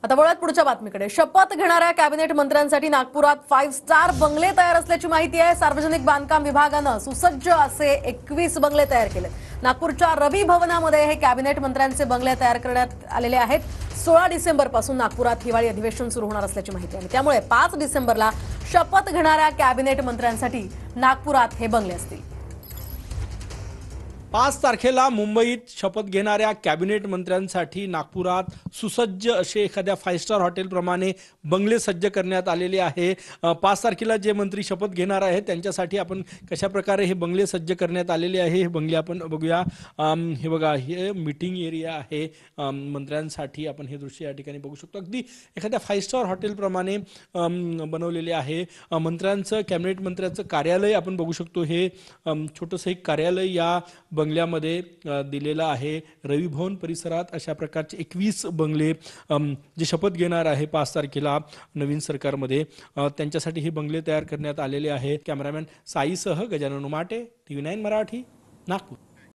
आता वळत पुढच्या बातमीकडे. शपथ घेणाऱ्या कॅबिनेट मंत्र्यांसाठी नागपुरात 5 स्टार बंगले तयार असल्याची माहिती आहे. सार्वजनिक बांधकाम विभागानं सुसज्ज असे 21 बंगले तयार केले. नागपूरच्या रवी भवनामध्ये हे कॅबिनेट मंत्र्यांचे बंगले तयार करण्यात आलेले आहेत. 16 डिसेंबर पासून नागपुरात हिवाळी अधिवेशन सुरू होणार असल्याची माहिती आहे. त्यामुळे 5 डिसेंबरला शपथ घेणाऱ्या कॅबिनेट मंत्र्यांसाठी नागपुरात हे बंगले असतील. 5 तारखेला मुंबईत शपथ घेणाऱ्या कॅबिनेट मंत्र्यांसाठी नागपुरात सुसज्ज असे एखाद्या 5 स्टार हॉटेलप्रमाणे बंगले सज्ज करण्यात आलेले आहे. 5 तारखेला जे मंत्री शपथ घेणार आहेत त्यांच्यासाठी आपण कशा प्रकारे हे बंगले सज्ज करण्यात आलेले आहे हे बंगले आपण बघूया. हे बघा, हे मीटिंग एरिया आहे मंत्र्यांसाठी. आपण हे दृश्य या ठिकाणी बघू शकतो. अगदी एखाद्या 5 स्टार हॉटेलप्रमाणे बनवलेले आहे. मंत्र्यांचं, कॅबिनेट मंत्र्यांचं कार्यालय आपण बघू शकतो. हे छोटंसं एक कार्यालय या बंगल्यामध्ये दिलेला आहे. रवी भवन परिसरात अशा प्रकारचे 21 बंगले जे शपथ घेणार आहे 5 तारखेला नवीन सरकारमध्ये, त्यांच्यासाठी हे बंगले तयार करण्यात आलेले आहे. कॅमेरामॅन साईसह गजानन उमाटे, TV9 मराठी, नागपूर.